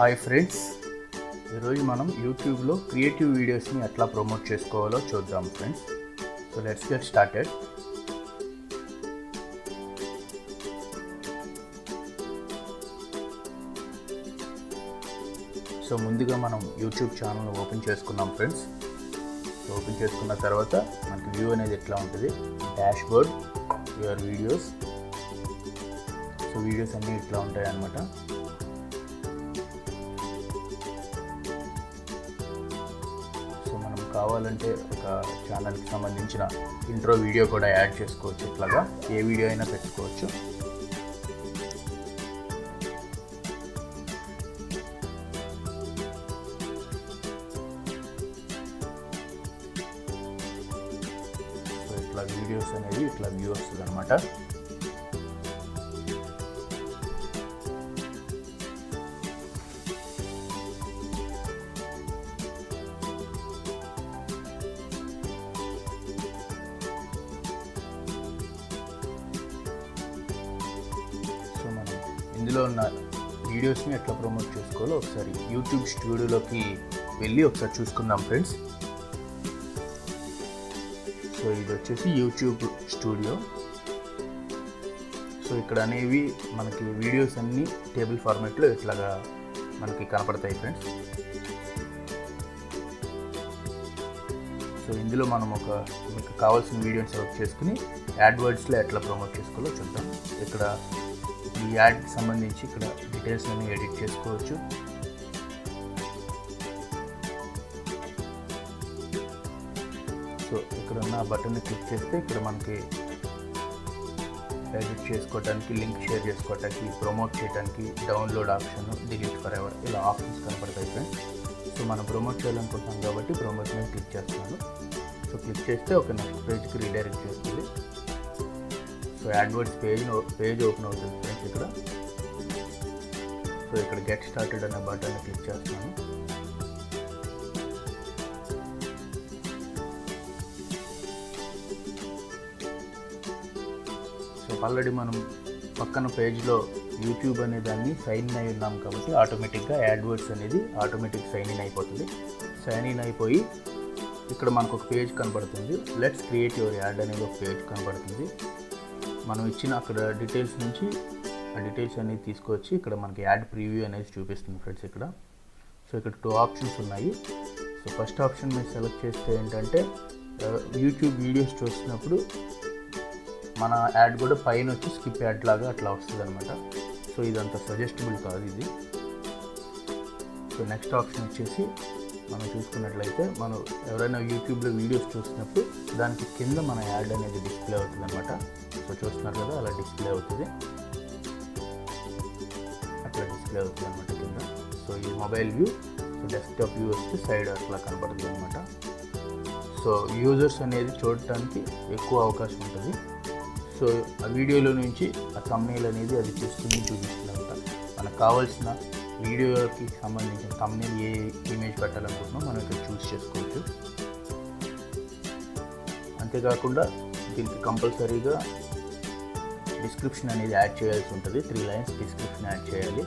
Hi friends, ఈరోజు మనం యూట్యూబ్లో క్రియేటివ్ వీడియోస్ని ఎట్లా ప్రమోట్ చేసుకోవాలో చూద్దాం friends. So let's get started. So ముందుగా మనం యూట్యూబ్ ఛానల్ ఓపెన్ చేసుకున్నాం ఫ్రెండ్స్. సో ఓపెన్ చేసుకున్న తర్వాత మనకి వ్యూ అనేది ఎట్లా ఉంటుంది, dash board, your videos. So videos అన్నీ ఇట్లా ఉంటాయి అన్నమాట. కావాలంటే ఒక ఛానల్కి సంబంధించిన ఇంట్రో వీడియో కూడా యాడ్ చేసుకోవచ్చు. ఇట్లాగా ఏ వీడియో అయినా పెట్టుకోవచ్చు. సో ఇట్లా వీడియోస్ అనేది ఇట్లా వ్యూ వస్తుంది అనమాట. ఇందులో ఉన్న వీడియోస్ని ఎట్లా ప్రమోట్ చేసుకోవాలో ఒకసారి యూట్యూబ్ స్టూడియోలోకి వెళ్ళి ఒకసారి చూసుకుందాం ఫ్రెండ్స్. సో ఇది వచ్చేసి యూట్యూబ్ స్టూడియో. సో ఇక్కడ అనేవి మనకి వీడియోస్ అన్నీ టేబుల్ ఫార్మాట్లో ఇట్లాగా మనకి కనపడతాయి ఫ్రెండ్స్. సో ఇందులో మనం మీకు కావాల్సిన వీడియోని సెలెక్ట్ చేసుకుని యాడ్వర్డ్స్లో ఎట్లా ప్రమోట్ చేసుకోవాలో చూద్దాం. ఇక్కడ ఈ యాడ్కి సంబంధించి ఇక్కడ డీటెయిల్స్ అన్ని ఎడిట్ చేసుకోవచ్చు. సో ఇక్కడ ఉన్న బటన్ని క్లిక్ చేస్తే ఇక్కడ మనకి ఎడిట్ చేసుకోవడానికి, లింక్ షేర్ చేసుకోవడానికి, ప్రమోట్ చేయడానికి, download option, delete for ever, ఇలా ఆప్షన్స్ కనపడతాయి ఫ్రెండ్స్. సో మనం ప్రమోట్ చేయాలనుకుంటున్నాం కాబట్టి ప్రమోట్ మీద క్లిక్ చేస్తున్నాను. సో క్లిక్ చేస్తే ఒక నెక్స్ట్ పేజ్కి రీడైరెక్ట్ చేస్తుంది. సో యాడ్వర్డ్స్ పేజ్ ఓపెన్ అవుతుంది ఫ్రెండ్స్ ఇక్కడ. సో ఇక్కడ గెట్ స్టార్టెడ్ అనే బటన్ని క్లిక్ చేస్తున్నాను. సో ఆల్రెడీ మనం పక్కన పేజ్లో యూట్యూబ్ అనే దాన్ని సైన్ ఇన్ అయి ఉన్నాం కాబట్టి ఆటోమేటిక్గా యాడ్వర్డ్స్ అనేది ఆటోమేటిక్ సైన్ ఇన్ అయిపోతుంది. సైన్ ఇన్ అయిపోయి ఇక్కడ మనకు ఒక పేజ్ కనబడుతుంది. లెట్స్ క్రియేట్ యువర్ యాడ్ అనేది ఒక పేజ్ కనబడుతుంది. మనం ఇచ్చిన అక్కడ డీటెయిల్స్ నుంచి ఆ డీటెయిల్స్ అనేది తీసుకొచ్చి ఇక్కడ మనకి యాడ్ ప్రీవ్యూ అనేది చూపిస్తుంది ఫ్రెండ్స్ ఇక్కడ. సో ఇక్కడ 2 ఆప్షన్స్ ఉన్నాయి. సో ఫస్ట్ ఆప్షన్ మీరు సెలెక్ట్ చేస్తే ఏంటంటే యూట్యూబ్ వీడియోస్ చూస్తున్నప్పుడు మన యాడ్ కూడా పైన వచ్చి స్కిప్ యాడ్ లాగా అట్లా వస్తుంది అనమాట. సో ఇదంతా సజెస్టబుల్ కాదు ఇది. సో నెక్స్ట్ ఆప్షన్ వచ్చేసి మనం చూసుకున్నట్లయితే మనం ఎవరైనా యూట్యూబ్లో వీడియోస్ చూసినప్పుడు దానికి కింద మన యాడ్ అనేది డిస్ప్లే అవుతుంది అనమాట. సో చూస్తున్నారు కదా, అలా డిస్ప్లే అవుతుంది, అట్లా డిస్ప్లే అవుతుంది అనమాట కింద. సో ఈ mobile view, so desktop view వస్తే సైడ్ అట్లా కనపడుతుంది అనమాట. సో యూజర్స్ అనేది చూడటానికి ఎక్కువ అవకాశం ఉంటుంది. సో ఆ వీడియోలో నుంచి ఆ థంబ్నెయిల్ అనేది అది చూస్తుంది, చూపిస్తుంది అనమాట. మనకు కావాల్సిన వీడియోకి సంబంధించిన థంబ్నెయిల్ ఏ ఇమేజ్ పెట్టాలనుకుంటున్నామో మనం ఇక్కడ చూస్ చేసుకోవచ్చు. అంతేకాకుండా దీనికి కంపల్సరీగా డిస్క్రిప్షన్ అనేది యాడ్ చేయాల్సి ఉంటుంది. 3 లైన్స్ డిస్క్రిప్షన్ యాడ్ చేయాలి.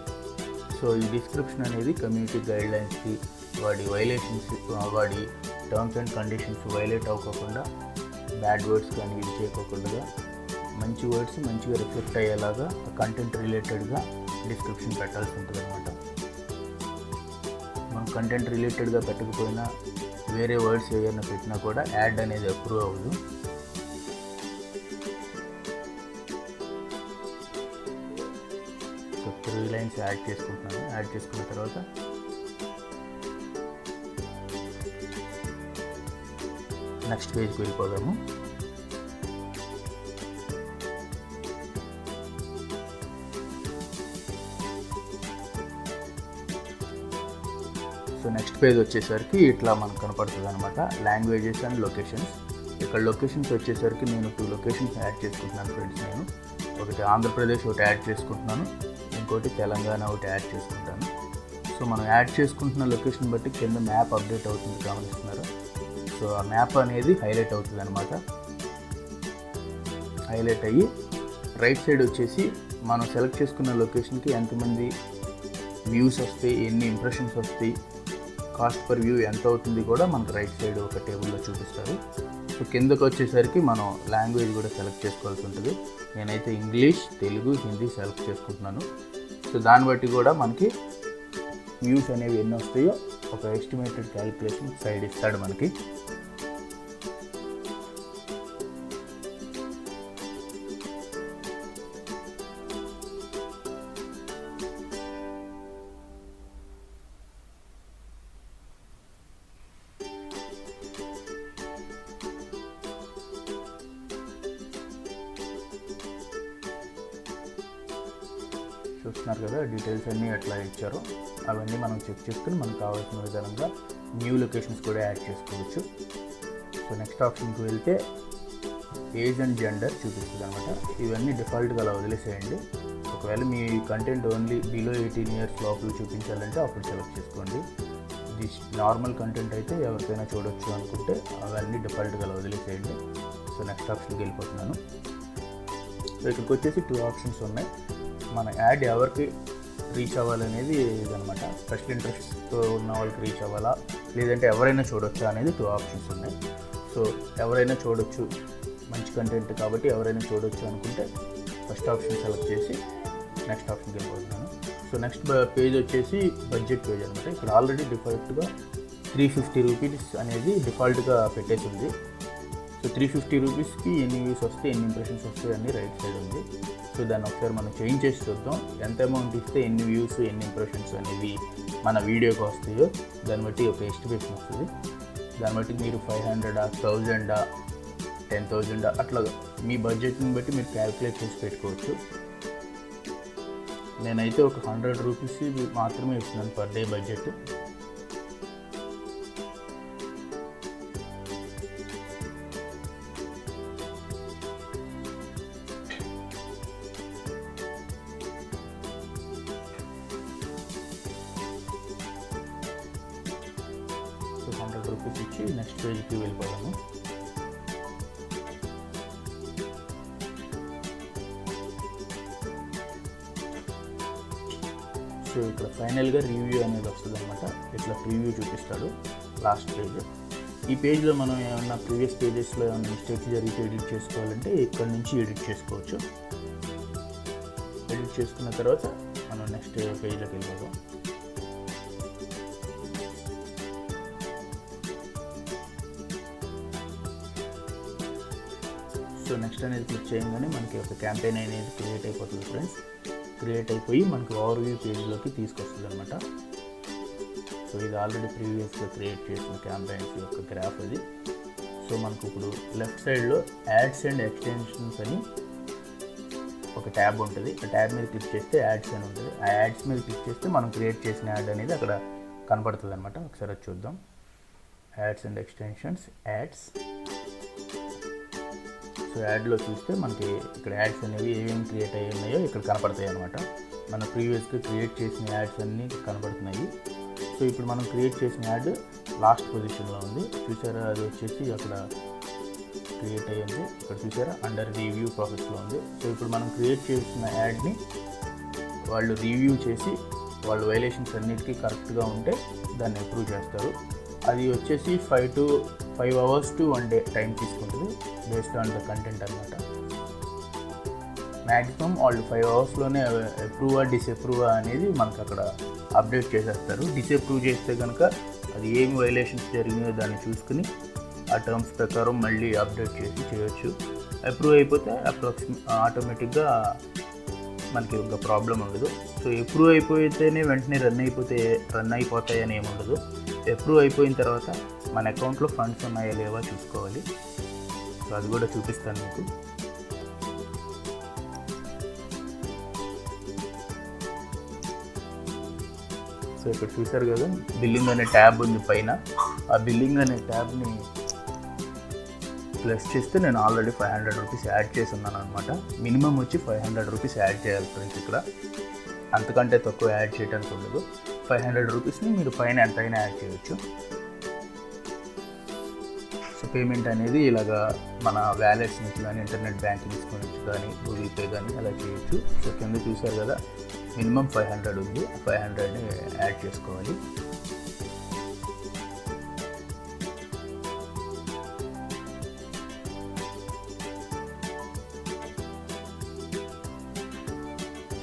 సో ఈ డిస్క్రిప్షన్ అనేది కమ్యూనిటీ గైడ్లైన్స్కి, వాడి వైలేషన్స్, వాడి టర్మ్స్ అండ్ కండిషన్స్ వైలేట్ అవ్వకుండా, బ్యాడ్ వర్డ్స్ కానీ ఇది చేయకోకుండా మంచి వర్డ్స్ మంచిగా రిఫ్లెక్ట్ అయ్యేలాగా కంటెంట్ రిలేటెడ్గా డిస్క్రిప్షన్ పెట్టాల్సి ఉంటుంది అనమాట. మనం కంటెంట్ రిలేటెడ్గా పెట్టకపోయినా వేరే వర్డ్స్ ఏదైనా పెట్టినా కూడా యాడ్ అనేది అప్రూవ్ అవ్వదు. సో 3 లైన్స్ యాడ్ చేసుకుంటున్నాను. యాడ్ చేసుకున్న తర్వాత నెక్స్ట్ పేజ్కి వెళ్ళిపోదాము. సో నెక్స్ట్ పేజ్ వచ్చేసరికి ఇట్లా మనకు కనపడుతుంది అనమాట, లాంగ్వేజెస్ అండ్ లొకేషన్స్. ఇక్కడ లొకేషన్స్ వచ్చేసరికి నేను 2 లొకేషన్స్ యాడ్ చేసుకుంటున్నాను ఫ్రెండ్స్. నేను ఒకటి ఆంధ్రప్రదేశ్ ఒకటి యాడ్ చేసుకుంటున్నాను, ఇంకోటి తెలంగాణ ఒకటి యాడ్ చేసుకుంటాను. సో మనం యాడ్ చేసుకుంటున్న లొకేషన్ బట్టి కింద మ్యాప్ అప్డేట్ అవుతుంది, గమనిస్తున్నారు. సో ఆ మ్యాప్ అనేది హైలైట్ అవుతుంది అనమాట. హైలైట్ అయ్యి రైట్ సైడ్ వచ్చేసి మనం సెలెక్ట్ చేసుకున్న లొకేషన్కి ఎంతమంది వ్యూస్ వస్తాయి, ఎన్ని ఇంప్రెషన్స్ వస్తాయి, కాస్ట్ పర్ వ్యూ ఎంత అవుతుంది కూడా మనకు రైట్ సైడ్ ఒక టేబుల్లో చూపిస్తారు. సో కిందకు వచ్చేసరికి మనం లాంగ్వేజ్ కూడా సెలెక్ట్ చేసుకోవాల్సి ఉంటుంది. నేనైతే ఇంగ్లీష్, తెలుగు, హిందీ సెలెక్ట్ చేసుకుంటున్నాను. సో దాన్ని బట్టి కూడా మనకి వ్యూస్ అనేవి ఎన్ని వస్తాయో ఒక ఎస్టిమేటెడ్ క్యాలిక్యులేషన్ సైడ్ ఇస్తాడు మనకి. చూస్తున్నారు కదా, డీటెయిల్స్ అన్నీ ఎట్లా ఇచ్చారో అవన్నీ మనం చెక్ చేసుకుని మనకు కావాల్సిన విధంగా న్యూ లొకేషన్స్ కూడా యాడ్ చేసుకోవచ్చు. సో నెక్స్ట్ ఆప్షన్కి వెళ్తే ఏజ్ అండ్ జెండర్ చూపిస్తుంది అనమాట. ఇవన్నీ డిఫాల్ట్గా అలా వదిలేసేయండి. ఒకవేళ మీ కంటెంట్ ఓన్లీ బిలో 18 years లోపల చూపించాలంటే అప్పుడు సెలెక్ట్ చేసుకోండి. ఇది నార్మల్ కంటెంట్ అయితే ఎవరికైనా చూడొచ్చు అనుకుంటే అవన్నీ డిఫాల్ట్గా అలా వదిలేసేయండి. సో నెక్స్ట్ ఆప్షన్కి వెళ్ళిపోతున్నాను. సో ఇక్కడికి వచ్చేసి 2 ఆప్షన్స్ ఉన్నాయి. మన యాడ్ ఎవరికి రీచ్ అవ్వాలనేది ఇదనమాట. స్పెషల్ ఇంట్రెస్ట్తో ఉన్న వాళ్ళకి రీచ్ అవ్వాలా, లేదంటే ఎవరైనా చూడొచ్చా అనేది 2 ఆప్షన్స్ ఉన్నాయి. సో ఎవరైనా చూడొచ్చు, మంచి కంటెంట్ కాబట్టి ఎవరైనా చూడొచ్చు అనుకుంటే ఫస్ట్ ఆప్షన్ సెలెక్ట్ చేసి నెక్స్ట్ ఆప్షన్కి వెళ్ళిపోతున్నాను. సో నెక్స్ట్ పేజ్ వచ్చేసి బడ్జెట్ పేజ్ అనమాట. ఇక్కడ ఆల్రెడీ డిఫాల్ట్గా 350 రూపీస్ అనేది డిఫాల్ట్గా పెట్టేసింది. సో 350 రూపీస్కి ఎన్ని వ్యూస్ వస్తాయి, ఎన్ని ఇంప్రెషన్స్ వస్తాయి అన్నీ రైట్ సైడ్ ఉంది. సో దాన్ని ఒకసారి మనం చేంజ్ చేసి చూద్దాం. ఎంత అమౌంట్ ఇస్తే ఎన్ని వ్యూస్, ఎన్ని ఇంప్రెషన్స్ అనేవి మన వీడియోకి వస్తాయో దాన్ని బట్టి ఒక ఎస్టిమేషన్ వస్తుంది. దాన్ని బట్టి మీరు 500, 1000, 10,000 అట్లా మీ బడ్జెట్ని బట్టి మీరు క్యాలిక్యులేట్ చేసి పెట్టుకోవచ్చు. నేనైతే ఒక 100 రూపీస్ మాత్రమే ఇస్తున్నాను per day budget. So 100 rupees ఇచ్చి నెక్స్ట్ పేజ్కి వెళ్ళిపోయాము. సో ఇక్కడ ఫైనల్గా రివ్యూ అనేది వస్తుంది అనమాట. ఇట్లా ప్రివ్యూ చూపిస్తాడు లాస్ట్ పేజ్. ఈ పేజ్లో మనం ఏమన్నా ప్రీవియస్ పేజెస్లో ఏమైనా మిస్టేక్స్ జరిగితే ఎడిట్ చేసుకోవాలంటే ఇక్కడ నుంచి ఎడిట్ చేసుకోవచ్చు. ఎడిట్ చేసుకున్న తర్వాత మనం నెక్స్ట్ పేజ్లోకి వెళ్ళిపోదాం. సో నెక్స్ట్ అనేది క్లిక్ చేయగానే మనకి ఒక క్యాంపెయిన్ అనేది క్రియేట్ అయిపోతుంది ఫ్రెండ్స్. క్రియేట్ అయిపోయి మనకి ఓవర్వ్యూ పేజ్లోకి తీసుకొస్తుంది అనమాట. సో ఇది ఆల్రెడీ ప్రీవియస్గా క్రియేట్ చేసిన క్యాంపెయిన్స్ యొక్క గ్రాఫ్ అది. సో మనకు ఇప్పుడు లెఫ్ట్ సైడ్లో యాడ్స్ అండ్ ఎక్స్టెన్షన్స్ అని ఒక ట్యాబ్ ఉంటుంది. ఆ ట్యాబ్ మీద క్లిక్ చేస్తే యాడ్స్ అని ఉంటుంది. ఆ యాడ్స్ మీద క్లిక్ చేస్తే మనం క్రియేట్ చేసిన యాడ్ అనేది అక్కడ కనపడుతుంది అనమాట. ఒకసారి అది చూద్దాం. Ads and extensions, ads. So యాడ్లో చూస్తే మనకి ఇక్కడ యాడ్స్ అనేవి ఏమేమి క్రియేట్ అయ్యి ఉన్నాయో ఇక్కడ కనపడతాయి అనమాట. మన ప్రీవియస్గా క్రియేట్ చేసిన యాడ్స్ అన్నీ కనపడుతున్నాయి. సో ఇప్పుడు మనం క్రియేట్ చేసిన యాడ్ లాస్ట్ పొజిషన్లో ఉంది చూసారా. అది వచ్చేసి అక్కడ క్రియేట్ అయ్యింది. ఇక్కడ చూసారా అండర్ రివ్యూ ప్రాసెస్లో ఉంది. సో ఇప్పుడు మనం క్రియేట్ చేసిన యాడ్ని వాళ్ళు రివ్యూ చేసి వాళ్ళ వైలేషన్స్ అన్నిటికీ కరెక్ట్గా ఉంటే దాన్ని అప్రూవ్ చేస్తారు. అది వచ్చేసి 5 hours to 1 day టైం తీసుకుంటుంది బేస్డ్ ఆన్ ద కంటెంట్ అనమాట. మ్యాక్సిమం వాళ్ళు 5 hours అప్రూవా డిసప్రూవా అనేది మనకు అక్కడ అప్డేట్ చేసేస్తారు. డిసప్రూవ్ చేస్తే కనుక అది ఏమి వైలేషన్స్ జరిగినాయో దాన్ని చూసుకుని ఆ టర్మ్స్ ప్రకారం మళ్ళీ అప్డేట్ చేసి చేయొచ్చు. అప్రూవ్ అయిపోతే ఆటోమేటిక్గా మనకి ఒక ప్రాబ్లం ఉండదు. సో అప్రూవ్ అయిపోతేనే వెంటనే రన్ అయిపోతాయి అని ఏమి ఉండదు. అప్రూవ్ అయిపోయిన తర్వాత మన అకౌంట్లో ఫండ్స్ ఉన్నాయా లేవా చూసుకోవాలి. సో అది కూడా చూపిస్తాను మీకు. సో ఇక్కడ చూసారు కదా బిల్లింగ్ అనే ట్యాబ్ ఉంది పైన. ఆ బిల్లింగ్ అనే ట్యాబ్ని ప్లస్ చేస్తే నేను ఆల్రెడీ 500 రూపీస్ యాడ్ చేసి ఉన్నాను అనమాట. మినిమం వచ్చి 500 రూపీస్ యాడ్ చేయాలి ఫ్రెండ్స్. ఇక్కడ అంతకంటే తక్కువ యాడ్ చేయడానికి ఉండదు. 500 రూపీస్ని మీరు పైన ఎంతైనా యాడ్ చేయవచ్చు. సో పేమెంట్ అనేది ఇలాగా మన వ్యాలెట్స్ నుంచి కానీ ఇంటర్నెట్ బ్యాంకింగ్స్ నుంచి కానీ గూగుల్ పే కానీ అలా చేయొచ్చు. సో కింద చూసారు కదా మినిమం 500 ఉంది, 500ని యాడ్ చేసుకోవాలి.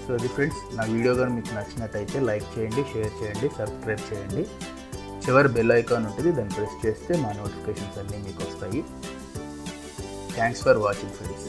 సో అది ఫ్రెండ్స్, నా వీడియో కానీ మీకు నచ్చినట్టయితే లైక్ చేయండి, షేర్ చేయండి, సబ్స్క్రైబ్ చేయండి. చివరి బెల్ ఐకాన్ ఉంటుంది, దాన్ని ప్రెస్ చేస్తే మా నోటిఫికేషన్స్ అన్నీ మీకు వస్తాయి. Thanks for watching friends.